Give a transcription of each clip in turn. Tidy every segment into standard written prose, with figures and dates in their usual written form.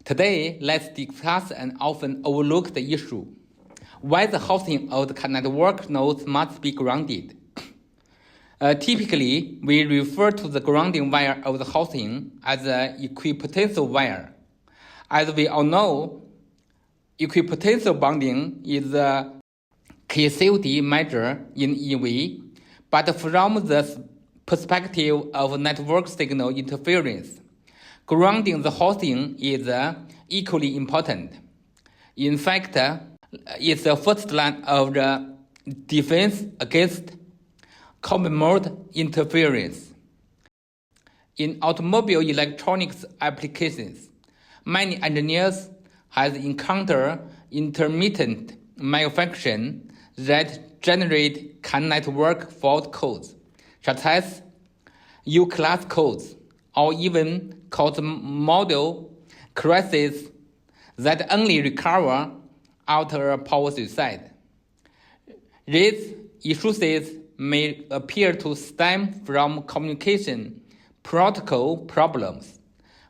Today, let's discuss an often overlooked issue: why the housing of the network nodes must be grounded. Typically, we refer to the grounding wire of the housing as the equipotential wire. As we all know, equipotential bonding is a key safety measure in EV, but from the perspective of network signal interference, grounding the housing is equally important. In fact, it's the first line of the defense against common mode interference. In automobile electronics applications, many engineers have encountered intermittent malfunction that generate CAN network fault codes, such as U-class codes, or even cause model crashes that only recover after a power suicide. These issues may appear to stem from communication protocol problems,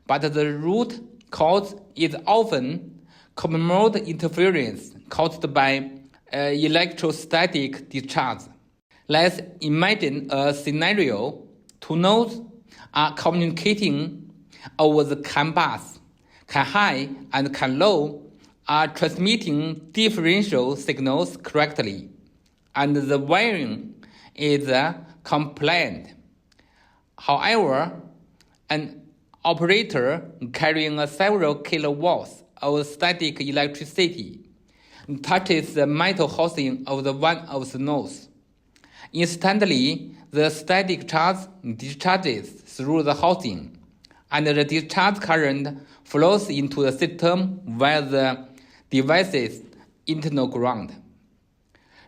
but the root cause is often common mode interference caused by electrostatic discharge. Let's imagine a scenario. Two nodes are communicating over the CAN bus. CAN high and CAN low are transmitting differential signals correctly, and the wiring is compliant. However, an operator carrying several kilowatts of static electricity touches the metal housing of one of the nodes. Instantly, the static charge discharges through the housing, and the discharge current flows into the system via the device's internal ground.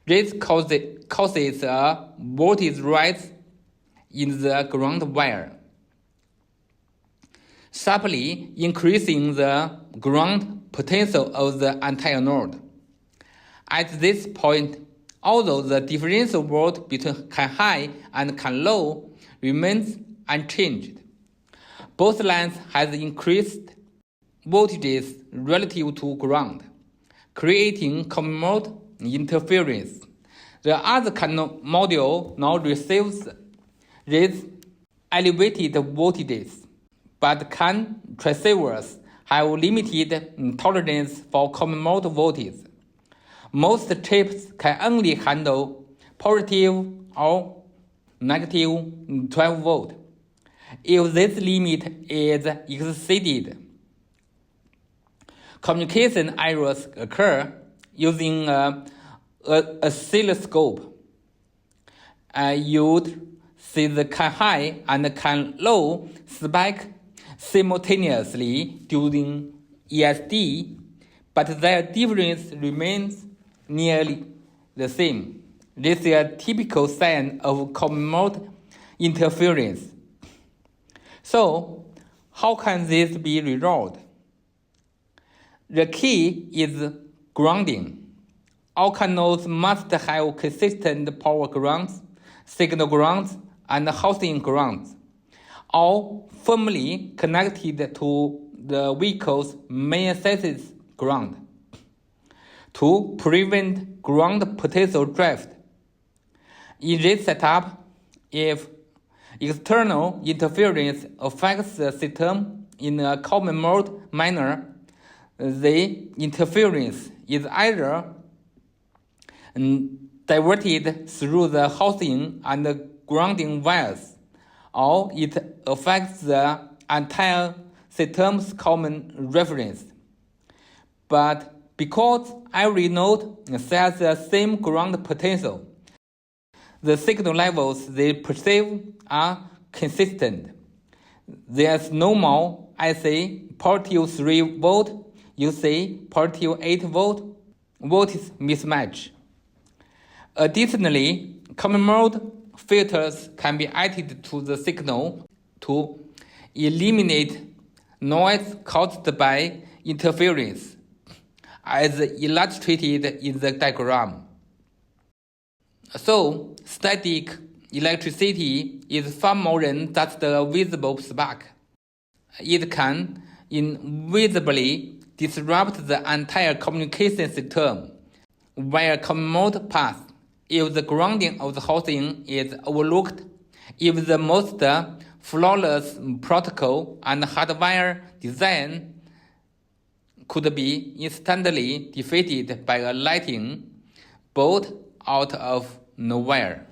This causes a voltage rise in the ground wire, sharply increasing the ground potential of the entire node. At this point, although the differential volt between CAN high and CAN low remains unchanged, both lines have increased voltages relative to ground, creating common mode interference. The other CAN module now receives these elevated voltages, but CAN transceivers have limited tolerance for common mode voltage. Most chips can only handle positive or negative 12 volt. If this limit is exceeded, communication errors occur. Using an oscilloscope, you'd see the CAN high and CAN low spike simultaneously during ESD, but their difference remains nearly the same. This is a typical sign of common mode interference. So, how can this be resolved? The key is grounding. All CAN nodes must have consistent power grounds, signal grounds, and housing grounds, all firmly connected to the vehicle's main chassis ground to prevent ground potential drift. In this setup, if external interference affects the system in a common mode manner, the interference is either diverted through the housing and the grounding wires, or it affects the entire system's common reference. But because every node shares the same ground potential, the signal levels they perceive are consistent. There's no more, I say, positive 3 volt, you say positive 8 volt voltage mismatch. Additionally, common mode filters can be added to the signal to eliminate noise caused by interference, as illustrated in the diagram. So, static electricity is far more than just a visible spark. It can invisibly disrupt the entire communication system via common mode path. If the grounding of the housing is overlooked, if the most flawless protocol and hardware design could be instantly defeated by a lightning bolt out of nowhere.